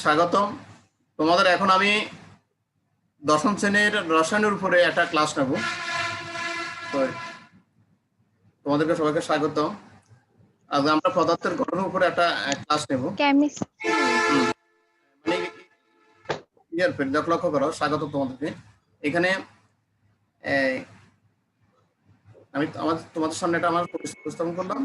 স্বাগতম তোমাদের। এখন আমি দশম শ্রেণীর রসায়নের উপরে একটা ক্লাস নেব। তো তোমাদেরকে সবাইকে স্বাগত। আজ আমরা পদার্থের গঠনের উপরে একটা ক্লাস নেব। মানে লক্ষ্য করো, স্বাগত তোমাদেরকে। এখানে আমি তোমাদের সামনে এটা আমার উপস্থাপন করলাম।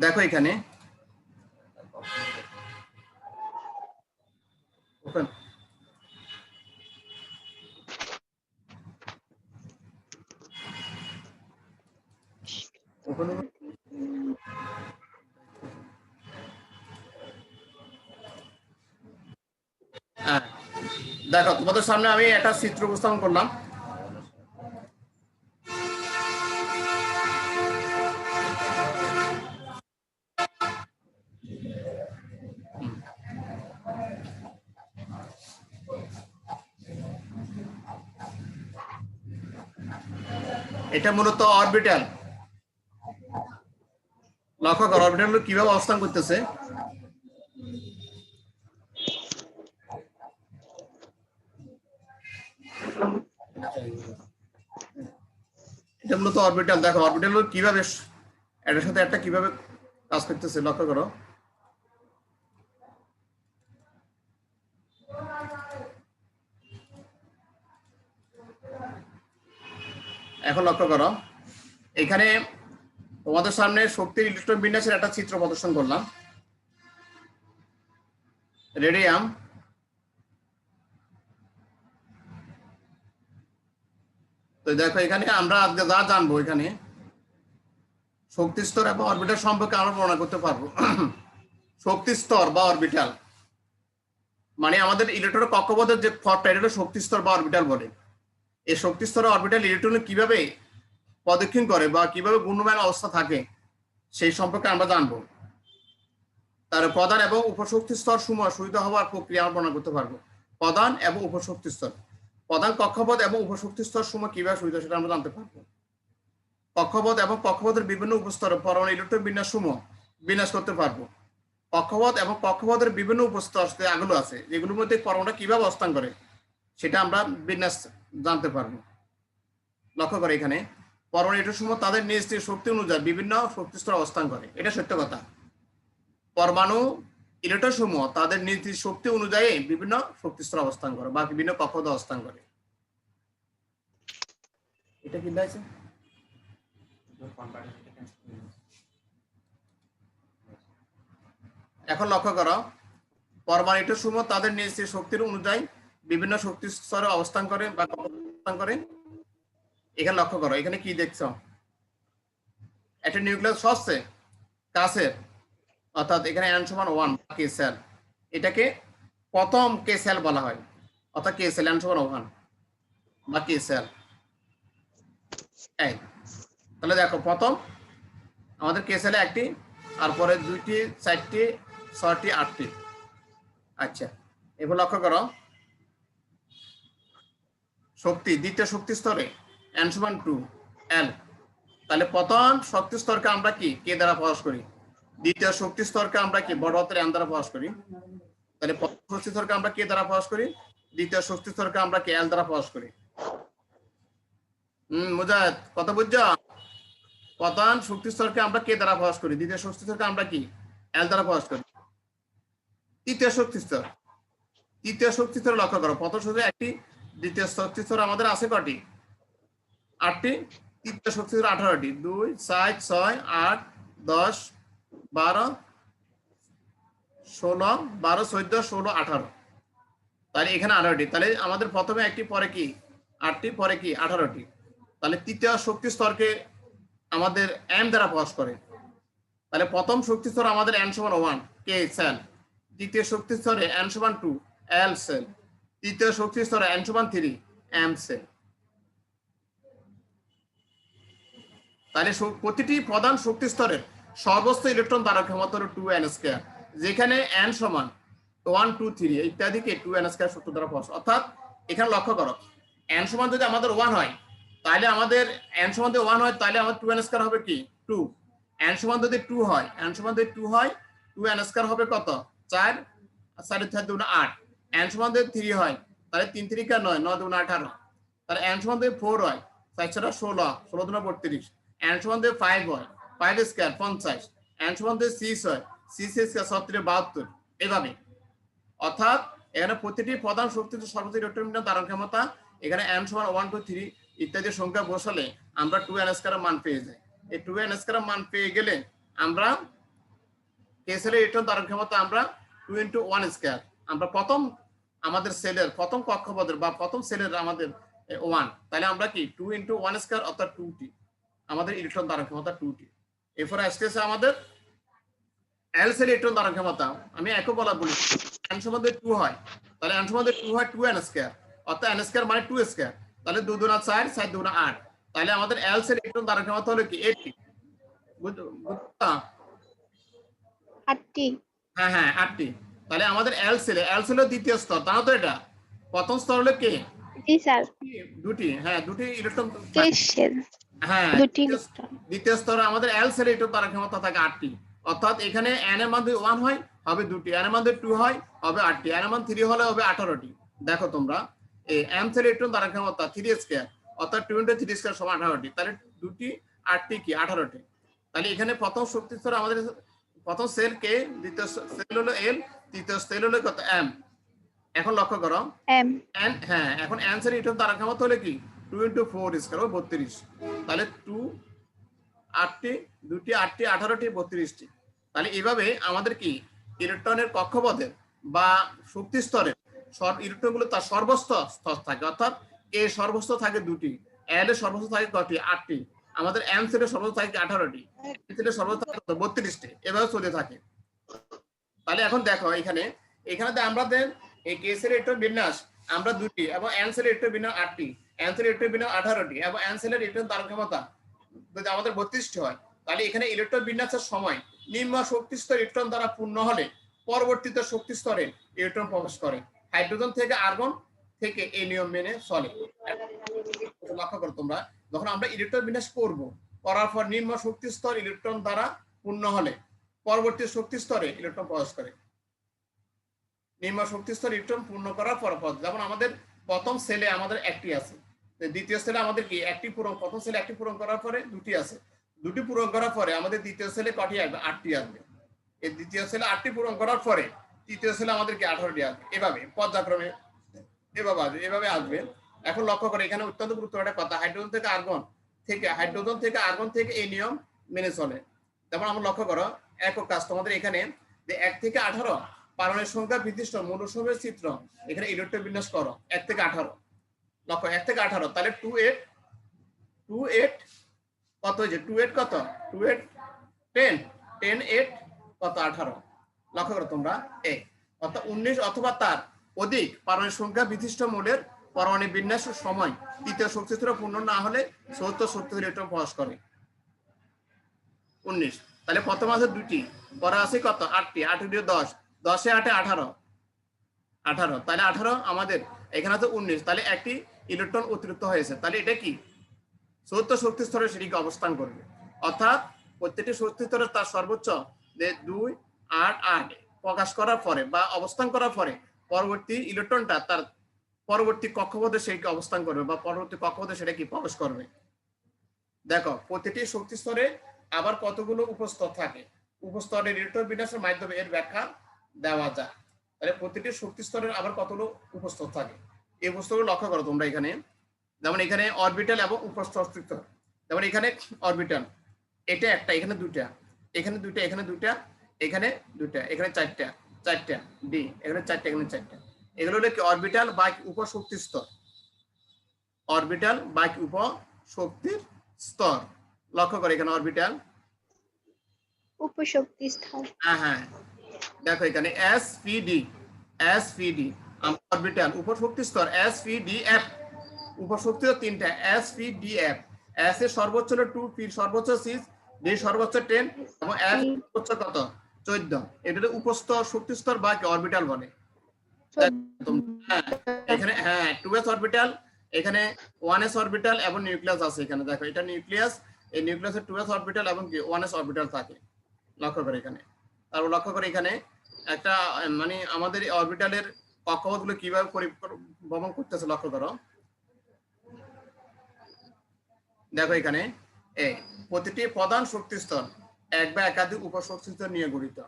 দেখো এখানে ওপেন ওপেন হ্যাঁ, দেখো তোমাদের সামনে আমি একটা চিত্র উপস্থাপন করলাম। এটা মূলত অরবিটাল। লক্ষ্য করো অরবিটাল কিভাবে অবস্থান করতেছে। এটা মূলত অরবিটাল। দেখো অরবিটাল কিভাবে এটার সাথে একটা কিভাবে কাজ করতেছে, লক্ষ্য করো। এখন লক্ষ্য করো, এখানে তোমাদের সামনে শক্তির ইলেকট্রন বিন্যাসের একটা চিত্র প্রদর্শন করলাম। রেডিয়াম, তো দেখো এখানে আমরা আজকে যা জানবো, এখানে শক্তি স্তর এবং অরবিটাল সম্পর্কে আমরা বর্ণনা করতে পারবো। শক্তি স্তর বা অরবিটাল মানে আমাদের ইলেকট্রন কক্ষপথের যে ফটটা, এটা হলো শক্তি স্তর বা অরবিটাল বলে। এই শক্তি স্তরে অরবিটাল ইলেকট্রন কিভাবে প্রদক্ষিণ করে বা কিভাবে ঘূর্ণমান অবস্থা থাকে সেই সম্পর্কে আমরা জানবো। তার প্রধান এবং উপশক্তি স্তর সমূহ সূচিত হওয়ার প্রক্রিয়া আমরা বর্ণনা করতে পারবো। প্রধান এবং উপশক্তি স্তর, প্রধান কক্ষপথ এবং উপশক্তি স্তর সমূহ কিভাবে সূচিত সেটা আমরা জানতে পারবো। কক্ষপথ এবং কক্ষপথের বিভিন্ন উপস্তরে পরমাণু ইলেকট্রন বিন্যাস সমূহ বিন্যাস করতে পারবো। কক্ষপথ এবং কক্ষপথের বিভিন্ন উপস্তর যেগুলো আছে, যেগুলোর মধ্যে পরমাণু কিভাবে অবস্থান করে সেটা আমরা বিন্যাস জানতে পারবো। লক্ষ্য করে এখানে পরমাণু ইলেকট্রন সমূহ তাদের নিজ নিজ শক্তি অনুযায়ী বিভিন্ন শক্তি স্তরে অবস্থান করে, এটা সত্য কথা। পরমাণু ইলেকট্রন সমূহ তাদের নিজ নিজ শক্তি অনুযায়ী বিভিন্ন শক্তি স্তরে অবস্থান করে বা বিভিন্ন কক্ষপথে অবস্থান করে। এটা কি আছে? এখন লক্ষ্য করো, পরমাণু ইলেকট্রন সমূহ তাদের নিজ নিজ শক্তির অনুযায়ী বিভিন্ন শক্তি স্তরে অবস্থান করে বা অবস্থান করে। এখানে লক্ষ্য করো, এখানে কি দেখছো? একটা নিউক্লিয়াস সবচেয়ে কাছের, অর্থাৎ এখানে n সমান 1 কে সেল, এটাকে প্রথম কে সেল বলা হয়, অর্থাৎ কে সেল n সমান 1 বা কে সেল। এই তাহলে দেখো প্রথম আমাদের কে সেলে একটি, আর পরে 2টি 4টি 6টি 8টি। আচ্ছা, এবার লক্ষ্য করো শক্তি দ্বিতীয় শক্তি স্তরে n সমান 2 l, তাহলে প্রথম শক্তি স্তরকে আমরা কি কে দ্বারা প্রকাশ করি, দ্বিতীয় শক্তি স্তরকে আমরা কি বড় হাতের n দ্বারা প্রকাশ করি। তাহলে প্রথম শক্তি স্তরকে আমরা কে দ্বারা প্রকাশ করি, দ্বিতীয় শক্তি স্তরকে আমরা কি l দ্বারা প্রকাশ করি। মুজাহিদ কত বুঝছো? প্রধান শক্তি স্তরকে আমরা কে দ্বারা প্রকাশ করি, দ্বিতীয় শক্তি স্তরকে আমরা কি l দ্বারা প্রকাশ করি। তৃতীয় শক্তি স্তর, তৃতীয় শক্তি স্তরে লক্ষ্য করো প্রথম শক্তি একটি, দ্বিতীয় শক্তি স্তর আমাদের আছে কটি? 8টি। তৃতীয় শক্তি স্তর 18টি। 2 4 6 8 10 12 16 12 14 16 18, তাহলে এখানে 18টি। তাহলে আমাদের প্রথমে একটি, পরে কি 8টি, পরে কি 18টি। তাহলে তৃতীয় শক্তি স্তরকে আমাদের m দ্বারা প্রকাশ করে। তাহলে প্রথম শক্তি স্তর আমাদের n সমান 1 কে সেল, দ্বিতীয় শক্তি স্তরে n সমান 2 l সেল, তৃতীয় শক্তি স্তরে n সমান 3 m সেল। তাহলে প্রতিটি প্রধান শক্তি স্তরের সর্বোচ্চ ইলেকট্রন ধারক ক্ষমতা হলো 2n², যেখানে n সমান 1 2 3 ইত্যাদিকে 2n² সূত্র দ্বারা প্রকাশ। অর্থাৎ এখানে লক্ষ্য করো n সমান যদি আমাদের 1 হয়, তাহলে আমাদের n সমান যদি 1 হয় তাহলে আমাদের 2n স্কয়ার হবে কি 2। n সমান যদি 2 হয়, n সমান যদি 2 হয় 2n স্কয়ার হবে কত 4, 4 4 2 8। n সমান যদি 3 হয় তাহলে 3 3 কা 9, 9 2 18। তাহলে n সমান যদি 4 হয় 4 4 16, 16 2 32। n সমান যদি 5 হয় 5 স্কয়ার 50। n সমান যদি 6 হয় 6 স্কয়ার 37 72। এইভাবে অর্থাৎ এখানে প্রতিটি প্রধান শক্তির সর্বোচ্চ ইলেকট্রন ধারণ ক্ষমতা এখানে n সমান 1 2 3 ইত্যাদি সংখ্যা বসালে আমরা 2n স্কয়ার মান পেয়ে যাই। এই 2n স্কয়ার মান পেয়ে গেলে আমরা কে সেলের ইলেকট্রন ধারণ ক্ষমতা আমরা 2 × 1 স্কয়ার আমরা প্রথম আমাদের সেলের প্রথম কক্ষপথের বা প্রথম সেলের আমাদের 1, তাহলে আমরা কি 2 × 1 স্কয়ার অর্থাৎ 2t আমাদের ইলেকট্রন ধারণ ক্ষমতা 2t। এরপর আসতেছে আমাদের এল সেলের ইলেকট্রন ধারণ ক্ষমতা। আমি একও বলা বলি n সমান 2 হয় তাহলে n সমান 2 হয় 2n স্কয়ার অর্থাৎ n স্কয়ার মানে 2 স্কয়ার। তাহলে 2 2 4 4 2 8। তাহলে আমাদের এল সেলের ইলেকট্রন ধারণ ক্ষমতা হলো কি 80। বুঝছো? 8টি। হ্যাঁ হ্যাঁ 8টি। তাহলে আমাদের এল সেল দ্বিতীয় স্তর, তা তো এটা প্রথম স্তর হলো কে জি স্যার। দুটি, হ্যাঁ দুটি ইলেকট্রন। কে সেল হ্যাঁ দুটি ইলেকট্রন। দ্বিতীয় স্তরে আমাদের এল সেল ইলেকট্রন ধারণ ক্ষমতা থাকে 8টি। অর্থাৎ এখানে n এর মান যদি 1 হয় হবে 2টি, n এর মান যদি 2 হয় হবে 8টি, n এর মান 3 হলে হবে 18টি। দেখো তোমরা এই m সেল ইলেকট্রন ধারণ ক্ষমতা 3 স্কয়ার অর্থাৎ 2 × 3 স্কয়ার সমান 18টি। তাহলে দুটি 8টি কি 18টি। তাহলে এখানে প্রথম শক্তি স্তরে আমাদের প্রথম সেল কে, দ্বিতীয় সেল হলো এল, তৃতীয় সেল হলো কত এম। এখন লক্ষ্য করো এম। n, হ্যাঁ এখন n সেল ইলেকট্রন ধারণ ক্ষমতা হলো কি 2 × 4 স্কয়ার 32। তাহলে 2 8টি, 2টি 8টি 18টি 32টি। তাহলে এইভাবে আমাদের কি ইলেকট্রনের কক্ষপথের বা শক্তি স্তরে সব ইলেকট্রনগুলো তার সর্বোচ্চ স্তর থাকে। অর্থাৎ এ সর্বোচ্চ থাকে 2টি, এল এর সর্বোচ্চ থাকে কয়টি 8টি, আমাদের এম সেলের সর্বোচ্চ থাকে 18টি, এন সেলের সর্বোচ্চ থাকে 32টি। এভাবে চলে থাকে। তাহলে এখন দেখো এখানে এখানে আমরা এই কে সেলের ইলেকট্রন বিন্যাস আমরা 2টি এবং এন সেলের ইলেকট্রন বিন্যাস 8টি, এন সেলের ইলেকট্রন বিন্যাস 18টি এবং এন সেলের ইলেকট্রন ধারণ ক্ষমতা যদি আমাদের 32টি হয় তাহলে এখানে ইলেকট্রন বিন্যাসের সময় নিম্ন শক্তি স্তর ইলেকট্রন দ্বারা পূর্ণ হলে পরবর্তীতে শক্তি স্তরে ইলেকট্রন প্রবেশ করে। হাইড্রোজেন থেকে আর্গন থেকে এই নিয়ম মেনে চলে। লক্ষ্য করো তোমরা যখন আমরা ইলেকট্রন বিন্যাস করব করার পর নিম্ন শক্তি স্তর ইলেকট্রন দ্বারা পূর্ণ হলে পরবর্তী শক্তি স্তরে ইলেকট্রন প্রবেশ করে। নিম্ন শক্তি স্তর ইলেকট্রন পূর্ণ করার পর যেমন আমাদের প্রথম সেলে আমাদের একটি আছে, দ্বিতীয় সেলে আমাদের কি একটি পূরণ, প্রথম সেলে একটি পূরণ করার পরে দুটি আছে, দুটি পূরণ করার পরে আমাদের দ্বিতীয় সেলে কটি আসবে 8টি আসবে। এই দ্বিতীয় সেলে 8টি পূরণ করার পরে তৃতীয় সেলে আমাদের কি 18টি আসবে। এভাবে পর্যায়ক্রমে এভাবে আসবে। এখন লক্ষ্য করে এখানে অত্যন্ত গুরুত্বপূর্ণ একটা কথা, হাইড্রোজেন থেকে আর্গন থেকে এই নিয়ম মেনে চলে। যেমন আমরা লক্ষ্য করো একক কাজ তোমাদের এখানে যে 1 থেকে 18 পারমাণবিক সংখ্যা বিশিষ্ট মৌলসমূহের চিত্র এখানে ইলেকট্রন বিন্যাস করো 1 থেকে 18। লক্ষ্য 1 থেকে 18 তাহলে 2 8 কত হয়েছে 2 8 কত 2 8 10 10 8 কত 18। লক্ষ্য করো তোমরা অর্থাৎ 19 অথবা তার অধিক পারমাণবিক সংখ্যা বিশিষ্ট মৌলের পারমাণবিক বিন্যাসের সময় তৃতীয় শক্তি স্তর পূর্ণ না হলে 70 শক্তি ইলেকট্রন প্রবেশ করে 19। তাহলে প্রথম আছে দুটি, পরে আছে কত 8টি, 8 দিয়ে 10, 10 এ 8 18, তাহলে 18 আমাদের এখানে আছে 19, তাহলে একটি ইলেকট্রন অতিরিক্ত হয়েছে। তাহলে এটা কি 70 শক্তি স্তরে সেটিকে অবস্থান করবে। অর্থাৎ প্রত্যেকটি শক্তি স্তরে তার সর্বোচ্চ 2 8 8 প্রকাশ করার পরে বা অবস্থান করার পরে পরবর্তী ইলেকট্রনটা তার পরবর্তী কক্ষপথে সেটি অবস্থান করবে বা পরবর্তী কক্ষপথে সেটা কি প্রবেশ করবে। দেখো প্রতিটি শক্তি স্তরে আবার কতগুলো উপস্তর থাকে, উপস্তরের ইলেকট্রন বিন্যাসের মাধ্যমে এর ব্যাখ্যা দেওয়া যায়। তাহলে প্রতিটি শক্তি স্তরের আবার কতগুলো উপস্তর থাকে এই উপস্তরগুলো লক্ষ্য করো তোমরা এখানে। যেমন এখানে অরবিটাল এবং উপস্তর, যেমন এখানে অরবিটাল এটা একটা, এখানে দুটা, এখানে দুটা, এখানে দুটা, এখানে দুটা, এখানে চারটা ডি, এখানে চারটা, এখানে চারটা। এগুলো হলো কি অরবিটাল বা উপশক্তি স্তর, অরবিটাল বা উপশক্তির স্তর। লক্ষ্য করে এখানে অরবিটাল উপশক্তি স্তর। হ্যাঁ দেখো এখানে এসপিডি অরবিটাল উপশক্তি স্তর এসপিডিএফ, উপশক্তি তিনটা এসপিডিএফ। এস এর সর্বোচ্চ হলো 2, পি সর্বোচ্চ 6, ডি সর্বোচ্চ 10 এবং এফ সর্বোচ্চ কত 14। এটা উপস্তর শক্তি স্তর বা অরবিটাল বলে। এখানে 2s অরবিটাল এখানে 1s অরবিটাল এবং নিউক্লিয়াস আছে এখানে দেখো এটা নিউক্লিয়াস এই নিউক্লিয়াসের 2s অরবিটাল এবং কি 1s অরবিটাল থাকে লক্ষ্য করে এখানে তারপর লক্ষ্য করে এখানে একটা মানে আমাদের এই অরবিটালের কক্ষপথগুলো কিভাবে ভ্রমণ করতেছে লক্ষ্য করো দেখো এখানে প্রতিটি প্রধান শক্তি স্তর এক বা একাধিক উপশক্তি স্তর নিয়ে গঠিত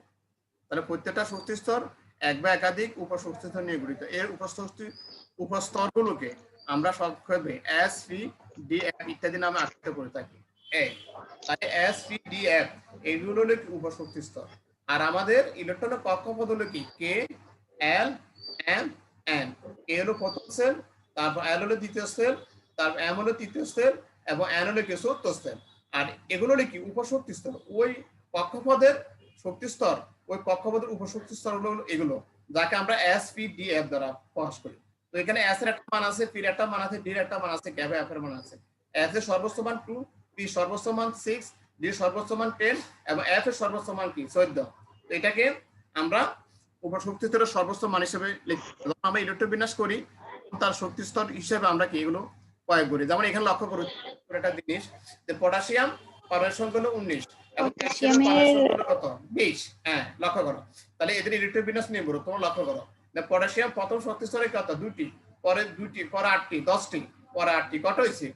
তাহলে প্রত্যেকটা শক্তি স্তর এক বা একাধিক উপশক্তি স্তর নিয়ে গঠিত এর উপস্তরগুলোকে আমরা সংক্ষেপে এস পি ডি এফ ইত্যাদি নামে আখ্যায়িত করে থাকি তাহলে এস পি ডি এফ এইগুলো হলো উপশক্তি স্তর আর আমাদের ইলেকট্রনের কক্ষপথ হলো কি কে এল এম এন কে হলো প্রথম সেল তারপর এল হলো দ্বিতীয় সেল তারপর এম হলো তৃতীয় সেল এবং এন হলো কি চতুর্থ সেল আর এগুলো হলো কি উপশক্তি স্তর ওই কক্ষপথের শক্তি স্তর ওই কক্ষপথের উপশক্তি স্তর হলো এগুলো যাকে আমরা এস পি ডি এফ দ্বারা প্রকাশ করি তো এখানে এস এর একটা মান আছে পি এর একটা মান আছে ডি এর একটা মান আছে ক্যাভ এফ এর মান আছে এস এর সর্বোচ্চ মান 2 পি সর্বোচ্চ মান 6 ডি সর্বোচ্চ মান 10 এবং এফ এর সর্বোচ্চ মান কি 14 তো এটাকে আমরা উপশক্তি স্তরের সর্বোচ্চ মান হিসেবে লিখি যখন আমরা ইলেকট্রন বিন্যাস করি তার শক্তি স্তর হিসেবে আমরা কি এগুলো প্রয়োগ করি যেমন এখানে লক্ষ্য করুন একটা জিনিস যে পটাশিয়াম পারমাণবিক সংখ্যা হলো 19 এবং ক্যালসিয়ামের পারমাণবিক সংখ্যা হলো কত 20 হ্যাঁ লক্ষ্য করো তাহলে এদের ইলেকট্রন বিন্যাস নিয়ে বলো তোমরা লক্ষ্য করো যে পটাশিয়াম প্রথম শক্তি স্তরে কত দুটি পরে দুটি পরে 8টি 10টি পরে 8টি কত হয়েছে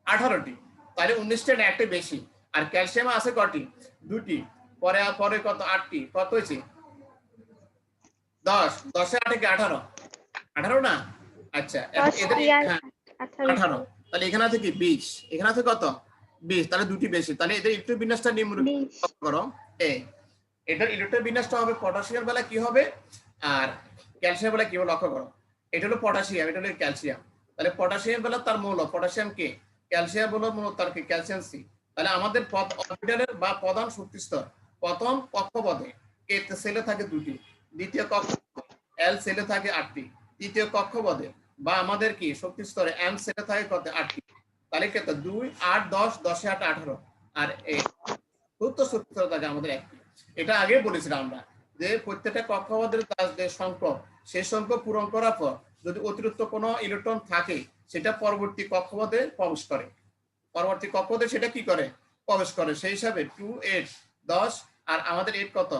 18টি তাহলে 19টা একটা বেশি আর ক্যালসিয়াম আছে কয়টি দুটি পরে পরে কত 8টি কত হয়েছে 10 10 এ 8 কি 18 18 না আচ্ছা এদের 18 তাহলে এখানে আছে কি 20 এখানে আছে কত 20 তাহলে দুটি বেশি তাহলে এদের ইলেকট্রন বিন্যাসটা নিম্নরূপ করো এটার ইলেকট্রন বিন্যাসটা হবে পটাশিয়াম বেলা কি হবে আর ক্যালসিয়াম বেলা কি হবে লক্ষ্য করো এটা হলো পটাশিয়াম এটা হলো ক্যালসিয়াম তাহলে পটাশিয়াম বেলা তার মৌল পটাশিয়াম কে ক্যালসিয়াম হলো মৌল তার কি ক্যালসিয়াম সি তাহলে আমাদের অরবিটালের বা প্রধান শক্তি স্তর প্রথম কক্ষপথে কে সেলে থাকে দুটি দ্বিতীয় কক্ষপথে এল সেলে থাকে 8টি তৃতীয় কক্ষপথে বা আমাদের কি শক্তি স্তরে এম সেলে থাকে কত 8টি তাহলে কত 2 8 10 10 8 18 আর এই চতুর্থ শক্তি স্তর থাকে আমাদের একটি এটা আগে বলেছিলাম আমরা যে প্রত্যেকটা কক্ষপথের যে সংখ্যক সেই সংখ্যক পূরণ করার পর যদি অতিরিক্ত কোনো ইলেকট্রন থাকে সেটা পরবর্তী কক্ষপথে প্রবেশ করে পরবর্তী কক্ষপথে সেটা কি করে প্রবেশ করে সেই হিসাবে 2 8 10 আর আমাদের 8 কত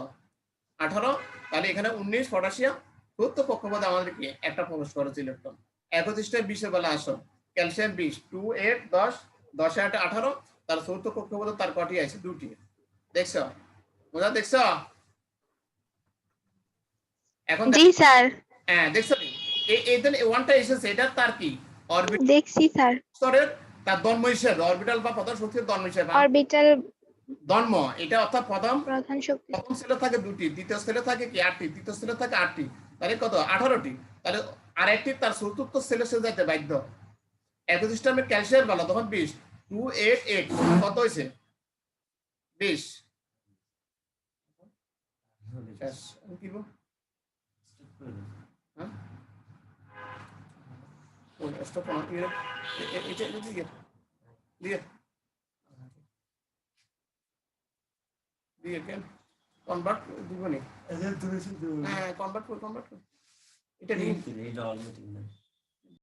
18 তাহলে এখানে 19 পটাশিয়াম চতুর্থ কক্ষপথে আমাদের কি একটা প্রবেশ করেছে ইলেকট্রন 31 20 এর বেলা আসো ক্যালসিয়াম 20 2 8 10 10 8 18 তার চতুর্থ কক্ষপথে তার কটি আছে দুটি দেখছো মজা দেখছো এখন জি স্যার হ্যাঁ দেখছো এইখানে ওয়ানটা এসেছে এটা তার কি অরবিটাল দেখছি স্যার স্তরের তার ধর্ম হিসেবে অরবিটাল বা প্রধান শক্তির ধর্ম হিসেবে অরবিটাল ধর্ম এটা অর্থাৎ প্রধান শক্তি প্রথম সেলে থাকে দুটি দ্বিতীয় সেলে থাকে কি 8টি তৃতীয় সেলে থাকে 8টি তাহলে কত 18টি তাহলে আরেকটি তার চতুর্থ সেলে সে যাইতে বাধ্য একই সিস্টেমে ক্যালসিয়াম বলা তখন 20 2 8 8 কত হয়েছে 20 কি বল হ্যাঁ ওই স্টপ অন এটা দিয়ে কেন কনভার্ট দিব নি হ্যাঁ কনভার্ট কর এটা